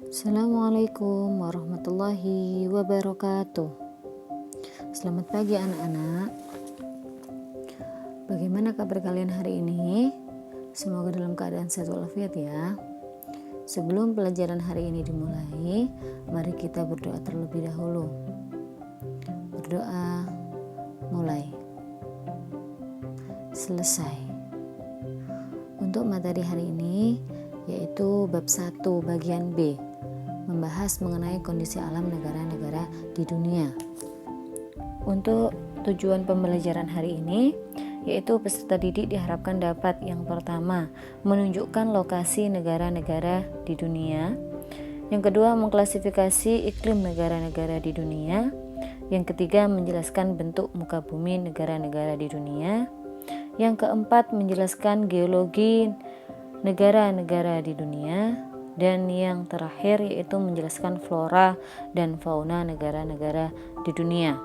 Assalamualaikum warahmatullahi wabarakatuh. Selamat pagi anak-anak. Bagaimana kabar kalian hari ini? Semoga dalam keadaan sehat walafiat ya. Sebelum pelajaran hari ini dimulai, mari kita berdoa terlebih dahulu. Berdoa mulai. Selesai. Untuk materi hari ini yaitu bab 1 bagian B, membahas mengenai kondisi alam negara-negara di dunia. Untuk tujuan pembelajaran hari ini, yaitu peserta didik diharapkan dapat yang pertama, menunjukkan lokasi negara-negara di dunia. Yang kedua, mengklasifikasi iklim negara-negara di dunia. Yang ketiga, menjelaskan bentuk muka bumi negara-negara di dunia. Yang keempat, menjelaskan geologi negara-negara di dunia. Dan yang terakhir yaitu menjelaskan flora dan fauna negara-negara di dunia.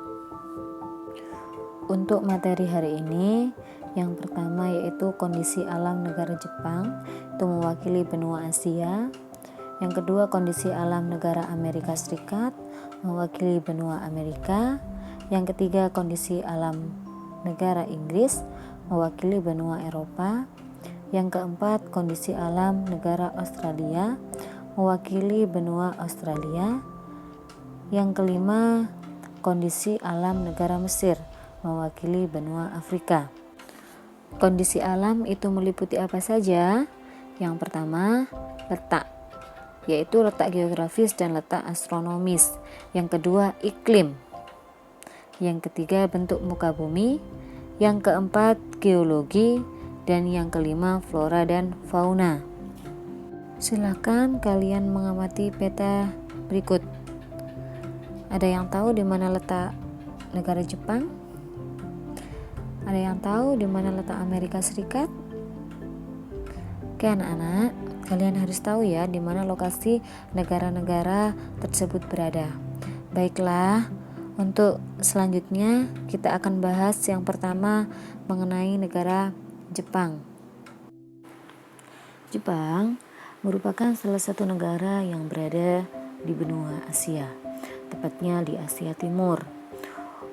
Untuk materi hari ini, yang pertama yaitu kondisi alam negara Jepang, itu mewakili benua Asia. Yang kedua, kondisi alam negara Amerika Serikat, mewakili benua Amerika. Yang ketiga, kondisi alam negara Inggris, mewakili benua Eropa. Yang keempat, kondisi alam negara Australia, mewakili benua Australia. Yang kelima, kondisi alam negara Mesir, mewakili benua Afrika. Kondisi alam itu meliputi apa saja? Yang pertama, letak, yaitu letak geografis dan letak astronomis. Yang kedua, iklim. Yang ketiga, bentuk muka bumi. Yang keempat, geologi. Dan yang kelima, flora dan fauna. Silakan kalian mengamati peta berikut. Ada yang tahu di mana letak negara Jepang? Ada yang tahu di mana letak Amerika Serikat? Oke anak-anak, kalian harus tahu ya di mana lokasi negara-negara tersebut berada. Baiklah, untuk selanjutnya kita akan bahas yang pertama mengenai negara Jepang. Jepang merupakan salah satu negara yang berada di benua Asia, tepatnya di Asia Timur.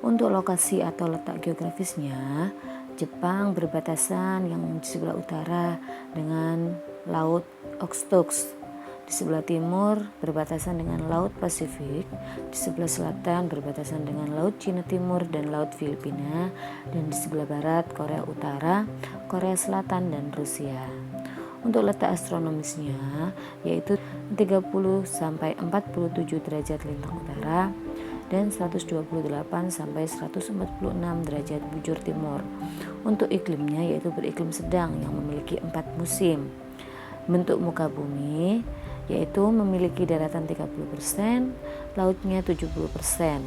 Untuk lokasi atau letak geografisnya, Jepang berbatasan yang di sebelah utara dengan Laut Okhotsk, di sebelah timur berbatasan dengan Laut Pasifik, di sebelah selatan berbatasan dengan Laut Cina Timur dan Laut Filipina, dan di sebelah barat Korea Utara, Korea Selatan, dan Rusia. Untuk letak astronomisnya yaitu 30 sampai 47 derajat lintang utara dan 128 sampai 146 derajat bujur timur. Untuk iklimnya yaitu beriklim sedang yang memiliki 4 musim. Bentuk muka bumi yaitu memiliki daratan 30%, lautnya 70%.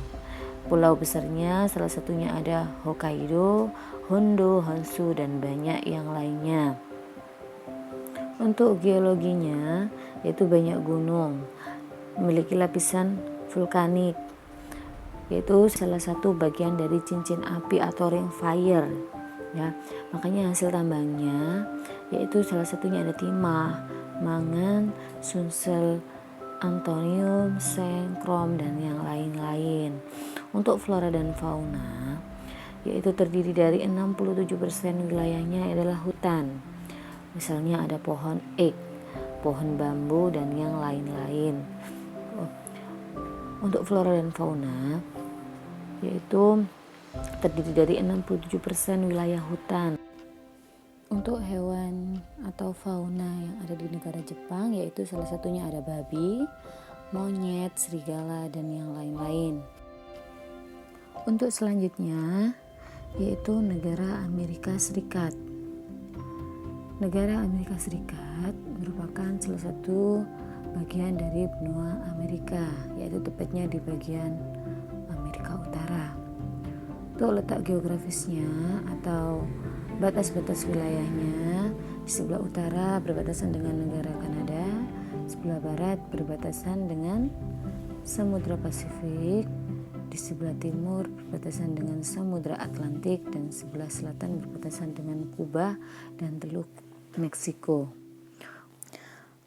Pulau besarnya salah satunya ada Hokkaido, Hondo, Honshu, dan banyak yang lainnya. Untuk geologinya yaitu banyak gunung, memiliki lapisan vulkanik, yaitu salah satu bagian dari cincin api atau ring fire ya. Makanya hasil tambangnya yaitu salah satunya ada timah, mangan, sunsel, antonium, seng, krom, dan yang lain-lain. Untuk flora dan fauna yaitu terdiri dari 67% wilayahnya adalah hutan. Misalnya ada pohon ek, pohon bambu, dan yang lain-lain. Untuk flora dan fauna yaitu terdiri dari 67% wilayah hutan. Untuk hewan atau fauna yang ada di negara Jepang yaitu salah satunya ada babi, monyet, serigala, dan yang lain-lain. Untuk selanjutnya yaitu negara Amerika Serikat. Negara Amerika Serikat merupakan salah satu bagian dari benua Amerika, yaitu tepatnya di bagian Amerika Utara. Untuk letak geografisnya atau batas-batas wilayahnya, di sebelah utara berbatasan dengan negara Kanada, sebelah barat berbatasan dengan Samudra Pasifik, di sebelah timur berbatasan dengan Samudra Atlantik, dan sebelah selatan berbatasan dengan Kuba dan Teluk Meksiko.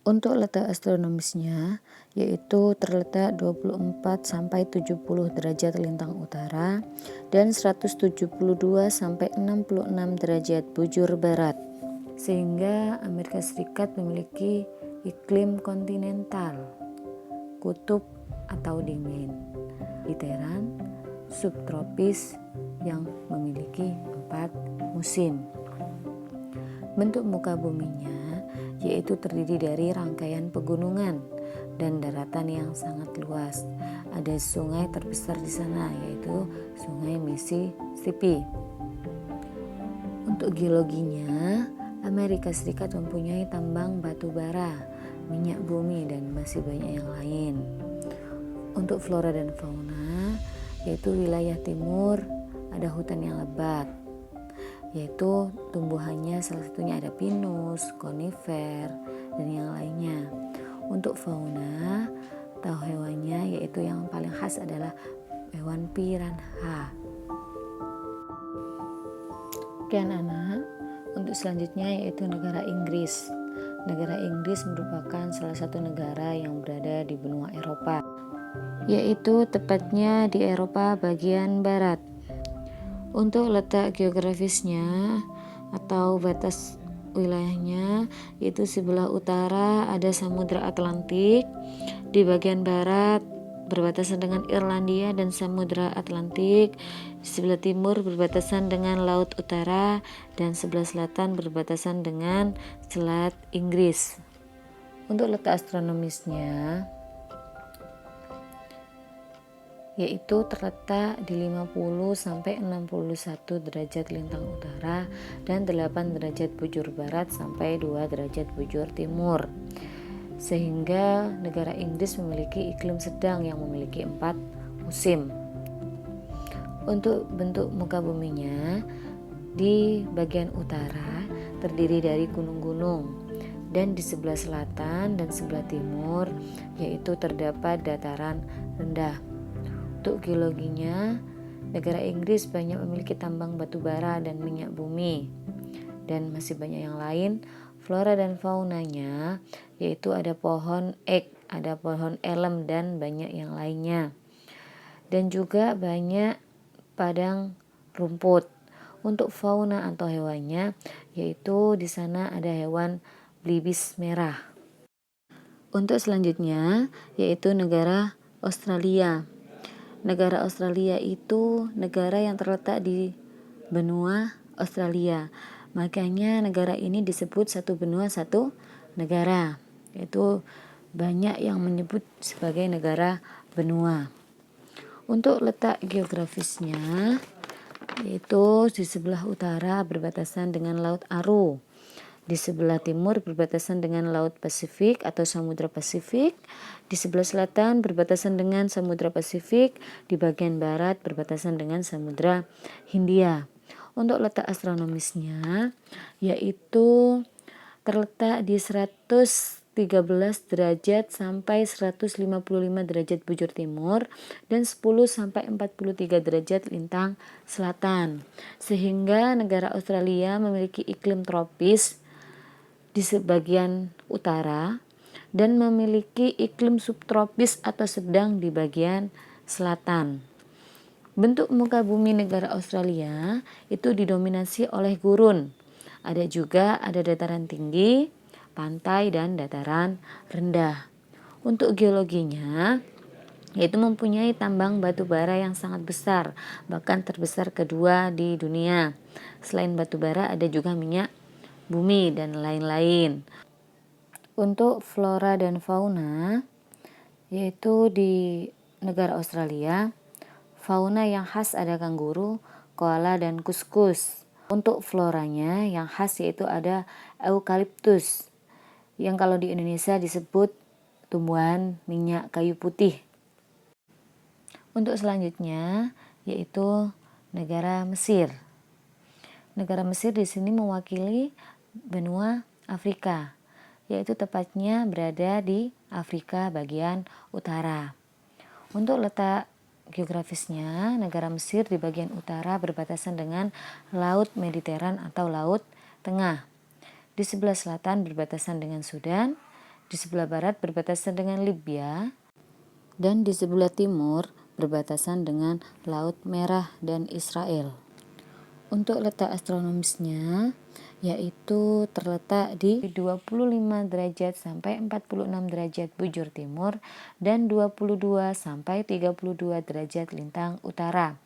Untuk letak astronomisnya yaitu terletak 24 sampai 70 derajat lintang utara dan 172 sampai 66 derajat bujur barat. Sehingga Amerika Serikat memiliki iklim kontinental, kutub atau dingin, mediteran, subtropis yang memiliki 4 musim. Bentuk muka buminya yaitu terdiri dari rangkaian pegunungan dan daratan yang sangat luas. Ada sungai terbesar di sana yaitu Sungai Mississippi. Untuk geologinya, Amerika Serikat mempunyai tambang batu bara, minyak bumi dan masih banyak yang lain. Untuk flora dan fauna, yaitu wilayah timur ada hutan yang lebat, yaitu tumbuhannya salah satunya ada pinus, konifer, dan yang lainnya. Untuk fauna atau hewannya yaitu yang paling khas adalah hewan piranha. Oke anak-anak, untuk selanjutnya yaitu negara Inggris. Negara Inggris merupakan salah satu negara yang berada di benua Eropa, yaitu tepatnya di Eropa bagian barat. Untuk letak geografisnya atau batas wilayahnya yaitu sebelah utara ada Samudra Atlantik, di bagian barat berbatasan dengan Irlandia dan Samudra Atlantik, di sebelah timur berbatasan dengan Laut Utara dan sebelah selatan berbatasan dengan Selat Inggris. Untuk letak astronomisnya yaitu terletak di 50 sampai 61 derajat lintang utara dan 8 derajat bujur barat sampai 2 derajat bujur timur. Sehingga negara Inggris memiliki iklim sedang yang memiliki 4 musim. Untuk bentuk muka buminya, di bagian utara terdiri dari gunung-gunung dan di sebelah selatan dan sebelah timur yaitu terdapat dataran rendah. Untuk geologinya, negara Inggris banyak memiliki tambang batu bara dan minyak bumi dan masih banyak yang lain. Flora dan faunanya yaitu ada pohon ek, ada pohon elem dan banyak yang lainnya. Dan juga banyak padang rumput. Untuk fauna atau hewannya yaitu di sana ada hewan belibis merah. Untuk selanjutnya yaitu negara Australia. Negara Australia itu negara yang terletak di benua Australia. Makanya negara ini disebut satu benua satu negara. Itu banyak yang menyebut sebagai negara benua. Untuk letak geografisnya yaitu di sebelah utara berbatasan dengan Laut Aru. Di sebelah timur berbatasan dengan Laut Pasifik atau Samudra Pasifik. Di sebelah selatan berbatasan dengan Samudra Pasifik. Di bagian barat berbatasan dengan Samudra Hindia. Untuk letak astronomisnya yaitu terletak di 113 derajat sampai 155 derajat bujur timur dan 10 sampai 43 derajat lintang selatan. Sehingga negara Australia memiliki iklim tropis di sebagian utara dan memiliki iklim subtropis atau sedang di bagian selatan. Bentuk muka bumi negara Australia itu didominasi oleh gurun. Ada dataran tinggi, pantai dan dataran rendah. Untuk geologinya yaitu mempunyai tambang batu bara yang sangat besar, bahkan terbesar kedua di dunia. Selain batu bara ada juga minyak bumi dan lain-lain. Untuk flora dan fauna yaitu di negara Australia, fauna yang khas ada kanguru, koala dan kuskus. Untuk floranya yang khas yaitu ada eukaliptus yang kalau di Indonesia disebut tumbuhan minyak kayu putih. Untuk selanjutnya yaitu negara Mesir. Negara Mesir di sini mewakili benua Afrika, yaitu tepatnya berada di Afrika bagian utara. Untuk letak geografisnya, negara Mesir di bagian utara berbatasan dengan Laut Mediteran atau Laut Tengah. Di sebelah selatan berbatasan dengan Sudan, di sebelah barat berbatasan dengan Libya, dan di sebelah timur berbatasan dengan Laut Merah dan Israel. Untuk letak astronomisnya yaitu terletak di 25 derajat sampai 46 derajat bujur timur dan 22 sampai 32 derajat lintang utara.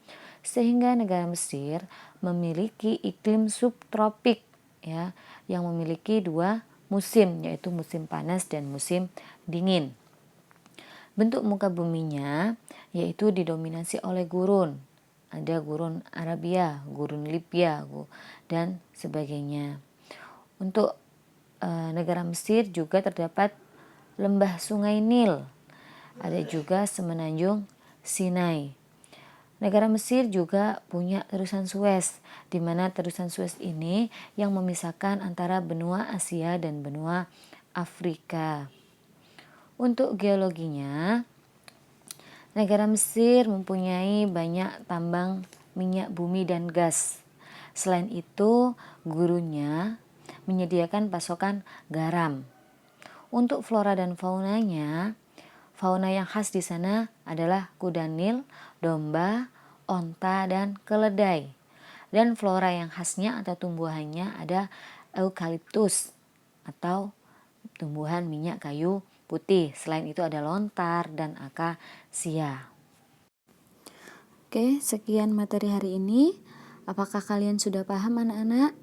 Sehingga negara Mesir memiliki iklim subtropik ya, yang memiliki dua musim, yaitu musim panas dan musim dingin. Bentuk muka buminya yaitu didominasi oleh gurun. Ada gurun Arabia, gurun Libya, dan sebagainya. Untuk negara Mesir juga terdapat lembah Sungai Nil. Ada juga semenanjung Sinai. Negara Mesir juga punya terusan Suez, di mana terusan Suez ini yang memisahkan antara benua Asia dan benua Afrika. Untuk geologinya, negara Mesir mempunyai banyak tambang minyak bumi dan gas. Selain itu, gurunnya menyediakan pasokan garam. Untuk flora dan faunanya, fauna yang khas di sana adalah kuda Nil, domba, onta, dan keledai. Dan flora yang khasnya atau tumbuhannya ada eukaliptus atau tumbuhan minyak kayu putih. Selain itu ada lontar dan akasia. Oke, sekian materi hari ini. Apakah kalian sudah paham anak-anak?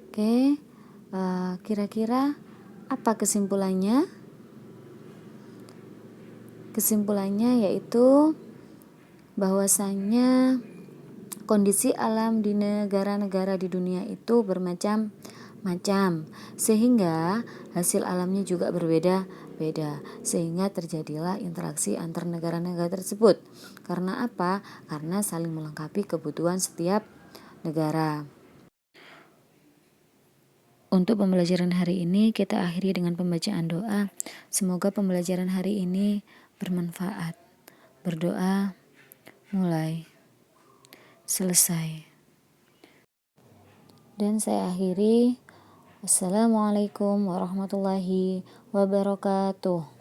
Oke, kira-kira apa kesimpulannya? Kesimpulannya yaitu bahwasannya kondisi alam di negara-negara di dunia itu bermacam-macam, sehingga hasil alamnya juga berbeda-beda, sehingga terjadilah interaksi antar negara-negara tersebut. Karena apa? Karena saling melengkapi kebutuhan setiap negara. Untuk pembelajaran hari ini kita akhiri dengan pembacaan doa. Semoga pembelajaran hari ini bermanfaat. Berdoa, mulai, selesai. Dan saya akhiri. Assalamualaikum warahmatullahi wabarakatuh.